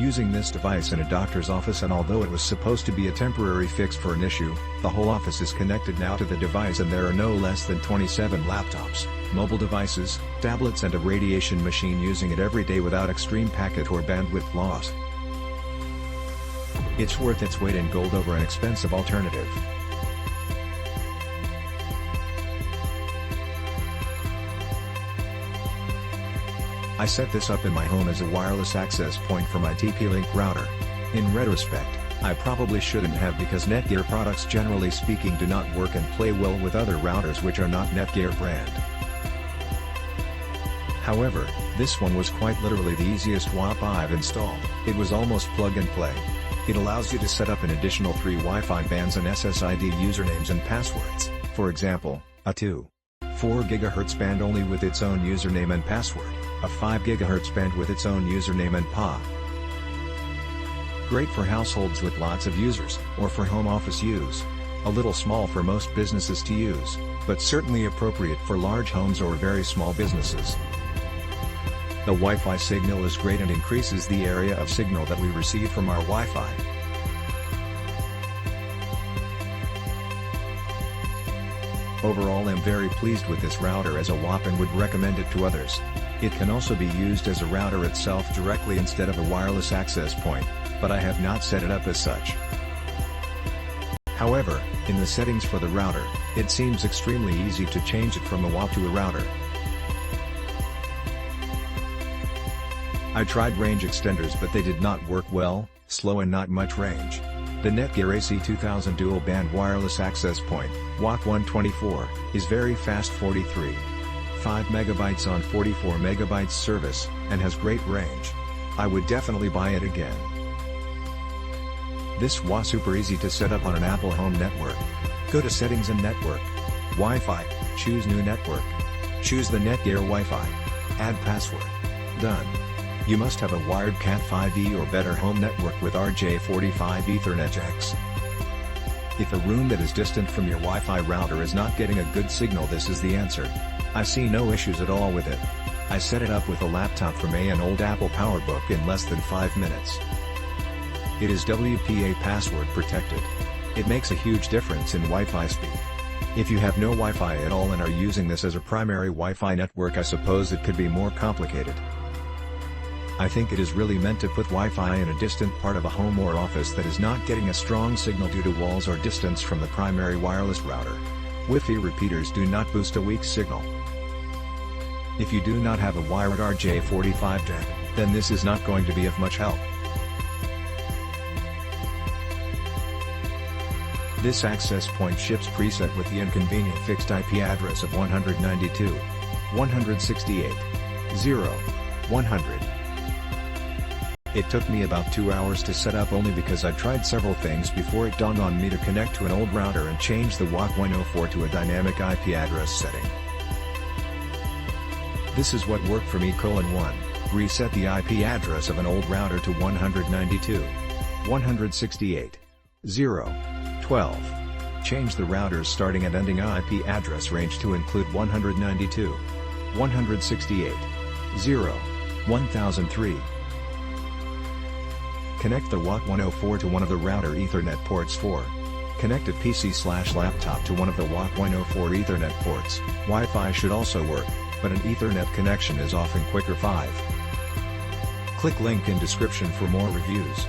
using this device in a doctor's office, and although it was supposed to be a temporary fix for an issue, the whole office is connected now to the device, and there are no less than 27 laptops, mobile devices, tablets and a radiation machine using it every day without extreme packet or bandwidth loss. It's worth its weight in gold over an expensive alternative. I set this up in my home as a wireless access point for my TP-Link router. In retrospect, I probably shouldn't have, because NETGEAR products generally speaking do not work and play well with other routers which are not NETGEAR brand. However, this one was quite literally the easiest WAP I've installed. It was almost plug and play. It allows you to set up an additional 3 Wi-Fi bands and SSID usernames and passwords, for example, a 2.4 GHz band only with its own username and password, a 5 GHz band with its own username and PA. Great for households with lots of users, or for home office use. A little small for most businesses to use, but certainly appropriate for large homes or very small businesses. The Wi-Fi signal is great and increases the area of signal that we receive from our Wi-Fi. Overall, I'm very pleased with this router as a WAP and would recommend it to others. It can also be used as a router itself directly instead of a wireless access point, but I have not set it up as such. However, in the settings for the router, it seems extremely easy to change it from a WAP to a router. I tried range extenders, but they did not work well, slow and not much range. The NETGEAR AC2000 dual band wireless access point, WAC104, is very fast, 43.5 MB on 44 MB service, and has great range. I would definitely buy it again. This was super easy to set up on an Apple home network. Go to Settings and Network. Wi-Fi, choose New Network. Choose the NETGEAR Wi-Fi. Add password. Done. You must have a wired Cat5e or better home network with RJ45 Ethernet jacks. If a room that is distant from your Wi-Fi router is not getting a good signal, this is the answer. I see no issues at all with it. I set it up with a laptop from an old Apple PowerBook in less than 5 minutes. It is WPA password protected. It makes a huge difference in Wi-Fi speed. If you have no Wi-Fi at all and are using this as a primary Wi-Fi network, I suppose it could be more complicated. I think it is really meant to put Wi-Fi in a distant part of a home or office that is not getting a strong signal due to walls or distance from the primary wireless router. Wi-Fi repeaters do not boost a weak signal. If you do not have a wired RJ45 jack, then this is not going to be of much help. This access point ships preset with the inconvenient fixed IP address of 192.168.0.100. It took me about 2 hours to set up, only because I tried several things before it dawned on me to connect to an old router and change the WAC104 to a dynamic IP address setting. This is what worked for me: 1. Reset the IP address of an old router to 192.168.0.12. Change the router's starting and ending IP address range to include 192.168.0.1003. Connect the WAC104 to one of the router Ethernet ports. 4. Connect a PC/laptop to one of the WAC104 Ethernet ports. Wi-Fi should also work, but an Ethernet connection is often quicker. 5. Click link in description for more reviews.